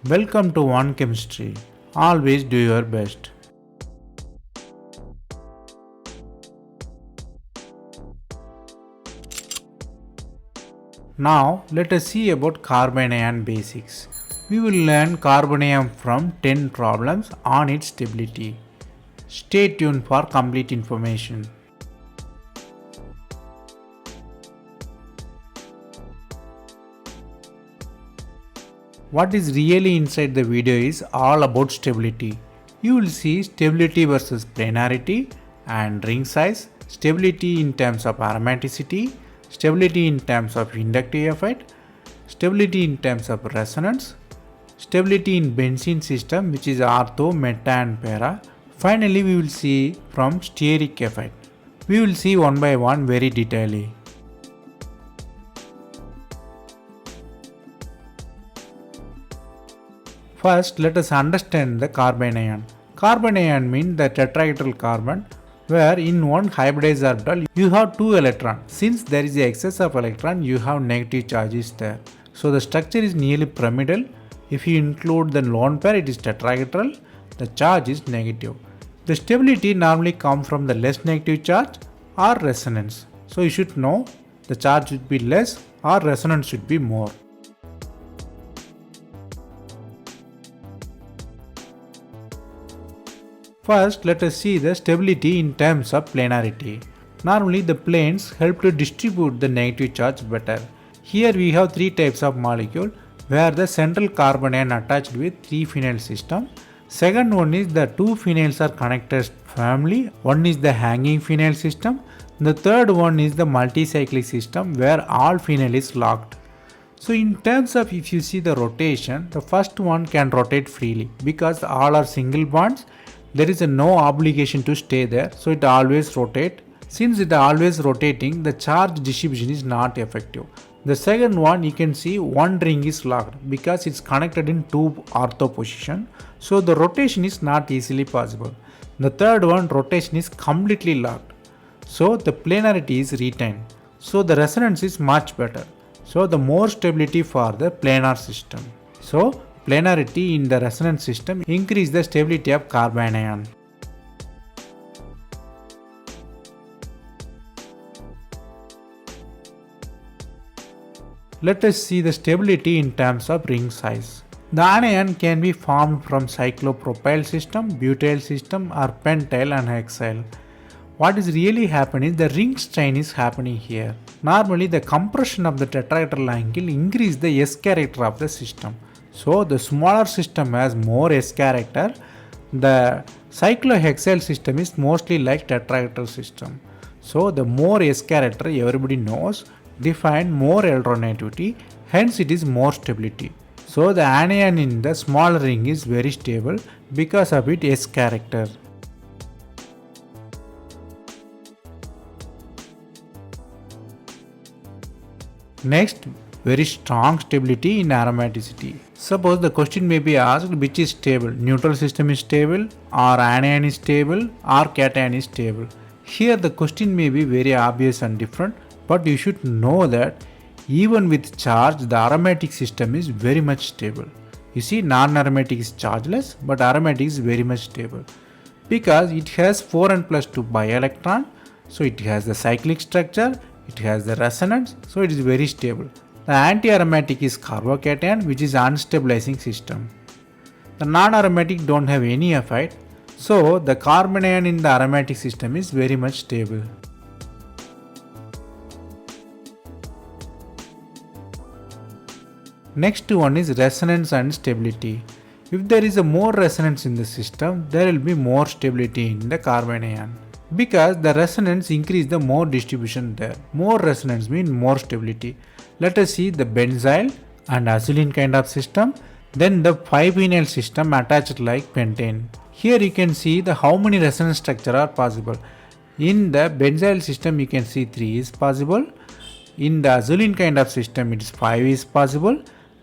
Welcome to One Chemistry. Always do your best. Now let us see about carbanion basics. We will learn carbanion from 10 problems on its stability. Stay tuned for complete information. What is really inside the video is all about stability. You will see stability versus planarity and ring size, stability in terms of aromaticity, stability in terms of inductive effect, stability in terms of resonance, stability in benzene system which is ortho, meta and para. Finally we will see from steric effect. We will see one by one very detailedly. First, let us understand the carbanion. Carbanion means the tetrahedral carbon where in one hybridized orbital you have two electrons. Since there is excess of electron, you have negative charges there. So the structure is nearly pyramidal. If you include the lone pair, it is tetrahedral. The charge is negative. The stability normally comes from the less negative charge or resonance. So you should know the charge should be less or resonance should be more. First, let us see the stability in terms of planarity. Normally, the planes help to distribute the negative charge better. Here we have three types of molecule where the central carbanion attached with three phenyl system. Second one is the two phenyls are connected family. One is the hanging phenyl system. The third one is the multicyclic system where all phenyl is locked. So in terms of if you see the rotation, the first one can rotate freely because all are single bonds. There is no obligation to stay there, so it always rotate. Since it always rotating, the charge distribution is not effective. The second one, you can see one ring is locked because it's connected in two ortho position, so the rotation is not easily possible. The third one, rotation is completely locked, so the planarity is retained, so the resonance is much better. So the more stability for the planar system. So planarity in the resonance system increase the stability of carbanion. Let us see the stability in terms of ring size. The anion can be formed from cyclopropyl system, butyl system or pentyl and hexyl. What is really happening is the ring strain is happening here. Normally the compression of the tetrahedral angle increase the S character of the system. So the smaller system has more S character. The cyclohexyl system is mostly like tetrahedral system. So the more S character everybody knows define more electronegativity, hence it is more stability. So the anion in the small ring is very stable because of its S character. Next, very strong stability in aromaticity. Suppose the question may be asked which is stable, neutral system is stable or anion is stable or cation is stable. Here the question may be very obvious and different, but you should know that even with charge the aromatic system is very much stable. You see non-aromatic is chargeless but aromatic is very much stable because it has 4n plus 2 pi electron, so it has the cyclic structure, it has the resonance, so it is very stable. The anti-aromatic is carbocation which is unstabilizing system. The non-aromatic don't have any effect, so the carbanion in the aromatic system is very much stable. Next one is resonance and stability. If there is a more resonance in the system, there will be more stability in the carbanion. Because the resonance increase the more distribution there. More resonance means more stability. Let us see the benzyl and azulene kind of system. Then the 5-phenyl system attached like pentane. Here you can see the how many resonance structure are possible. In the benzyl system you can see 3 is possible. In the azulene kind of system it is 5 is possible.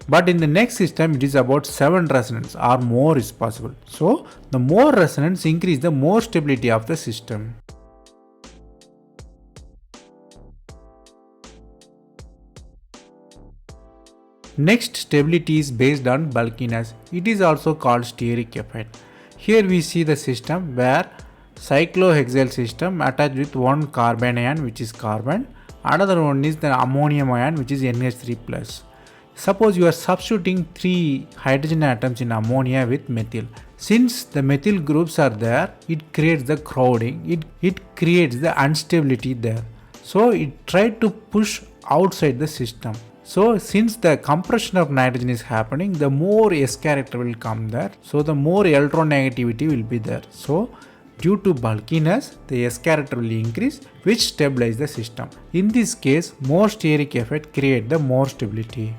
But in the next system it is about 7 resonance or more is possible. So the more resonance increase the more stability of the system. Next, stability is based on bulkiness. It is also called steric effect. Here we see the system where cyclohexyl system attached with one carbon ion which is carbon, another one is the ammonium ion which is NH3 plus. Suppose you are substituting 3 hydrogen atoms in ammonia with methyl. Since the methyl groups are there, it creates the crowding, it creates the instability there. So it tried to push outside the system. So since the compression of nitrogen is happening, the more S character will come there. So the more electronegativity will be there. So due to bulkiness, the S character will increase, which stabilize the system. In this case, more steric effect create the more stability.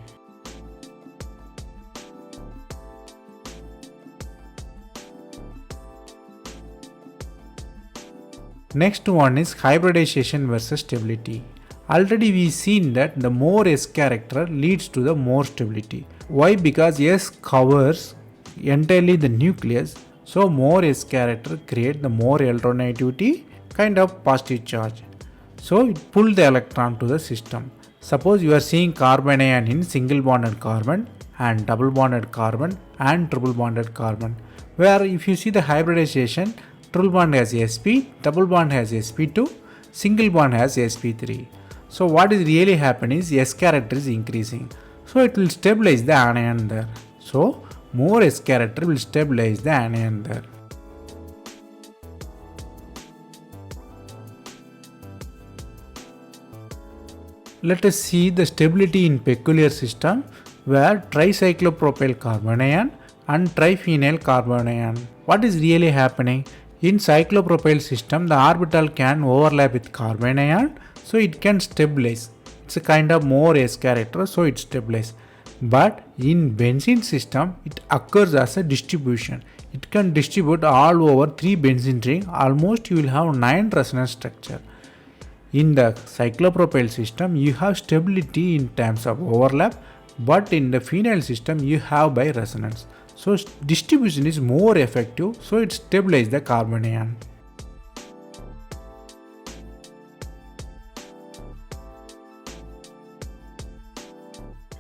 Next one is hybridization versus stability. Already we seen that the more S character leads to the more stability. Why? Because S covers entirely the nucleus, so more S character create the more electronegativity, kind of positive charge. So it pull the electron to the system. Suppose you are seeing carbon ion in single bonded carbon and double bonded carbon and triple bonded carbon, where if you see the hybridization, triple bond has sp, double bond has sp2, single bond has sp3. So what is really happening is S character is increasing. So it will stabilize the anion there. So more S character will stabilize the anion there. Let us see the stability in peculiar system where tricyclopropyl carbon ion and triphenyl carbon ion. What is really happening? In cyclopropyl system, the orbital can overlap with carbon ion, so it can stabilize. It's a kind of more S character, so it stabilizes. But in benzene system, it occurs as a distribution. It can distribute all over 3 benzene ring. Almost you will have 9 resonance structure. In the cyclopropyl system, you have stability in terms of overlap, but in the phenyl system, you have by resonance. So distribution is more effective, so it stabilizes the carbon ion.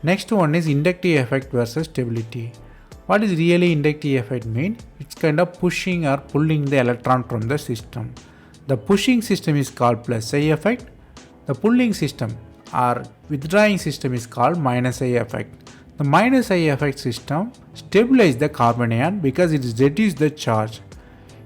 Next one is inductive effect versus stability. What is really inductive effect mean? It's kind of pushing or pulling the electron from the system. The pushing system is called plus I effect. The pulling system or withdrawing system is called minus I effect. The minus I effect system stabilizes the carbon ion because it reduces the charge.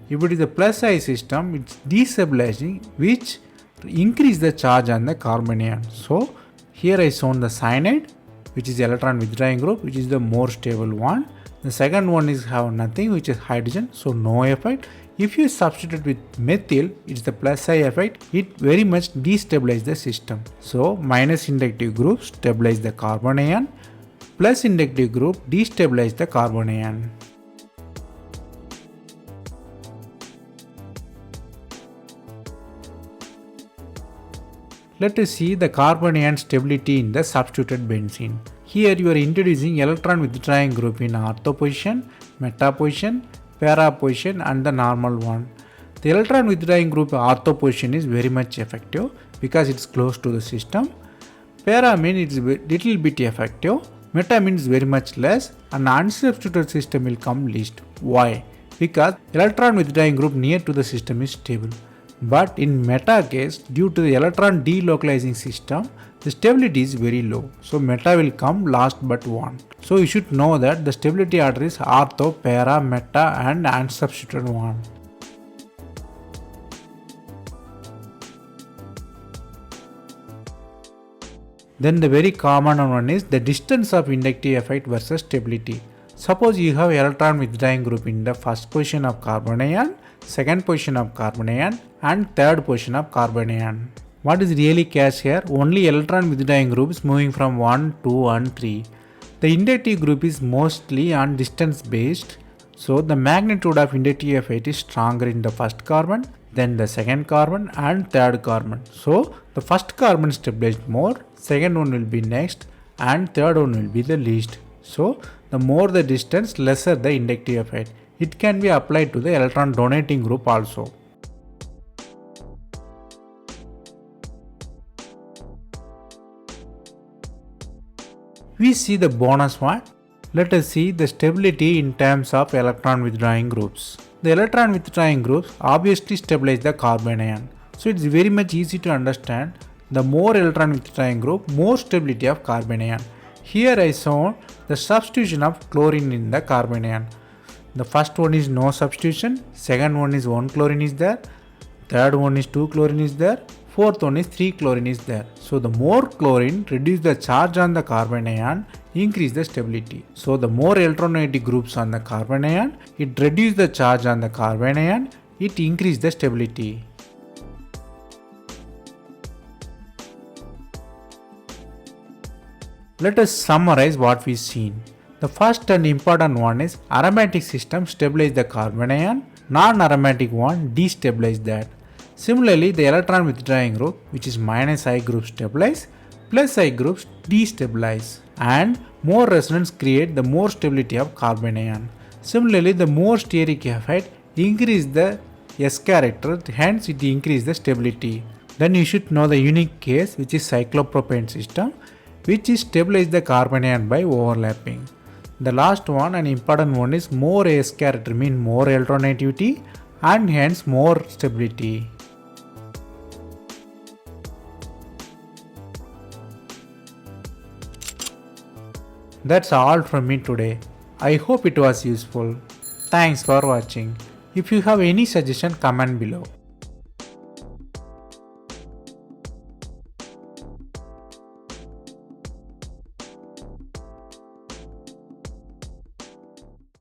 If it is a plus I system, it's destabilizing, which increase the charge on the carbon ion. So here I shown the cyanide, which is electron withdrawing group, which is the more stable one. The second one is have nothing, which is hydrogen, so no effect. If you substitute with methyl, it's the plus I effect, it very much destabilizes the system. So minus inductive group stabilize the carbon ion, plus inductive group destabilize the carbon ion. Let us see the carbon ion stability in the substituted benzene. Here you are introducing electron withdrawing group in ortho position, meta position, para position and the normal one. The electron withdrawing group ortho position is very much effective because it's close to the system. Para means it's little bit effective. Meta means very much less, and the unsubstituted system will come least. Why? Because electron withdrawing group near to the system is stable. But in meta case, due to the electron delocalizing system, the stability is very low. So meta will come last but one. So you should know that the stability order is ortho, para, meta and unsubstituted one. Then the very common one is the distance of inductive effect versus stability. Suppose you have electron withdrawing group in the first position of carbon ion, second position of carbon ion and third position of carbon ion. What is really case here? Only electron withdrawing groups moving from 1, 2 and 3. The inductive group is mostly on distance based. So the magnitude of inductive effect is stronger in the first carbon, then the second carbon and third carbon. So the first carbon stabilized more, second one will be next and third one will be the least. So the more the distance, lesser the inductive effect. It can be applied to the electron donating group also. We see the bonus one. Let us see the stability in terms of electron withdrawing groups. The electron withdrawing groups obviously stabilize the carbon ion. So it's very much easy to understand. The more electron withdrawing group, more stability of carbon ion. Here I shown the substitution of chlorine in the carbon ion. The first one is no substitution, second one is 1 chlorine is there, third one is 2 chlorine is there, fourth one is 3 chlorine is there. So the more chlorine reduce the charge on the carbon ion, increase the stability. So the more electronegative groups on the carbon ion, it reduce the charge on the carbon ion, it increase the stability. Let us summarize what we seen. The first and important one is aromatic system stabilize the carbon ion, non-aromatic one destabilize that. Similarly, the electron withdrawing group, which is minus I group, stabilize, plus I groups destabilize, and more resonance create the more stability of carbon ion. Similarly, the more steric effect increase the S character, hence it increase the stability. Then you should know the unique case, which is cyclopropane system, which is stabilize the carbon ion by overlapping. The last one and important one is more S character mean more electronegativity and hence more stability. That's all from me today. I hope it was useful. Thanks for watching. If you have any suggestion, comment below.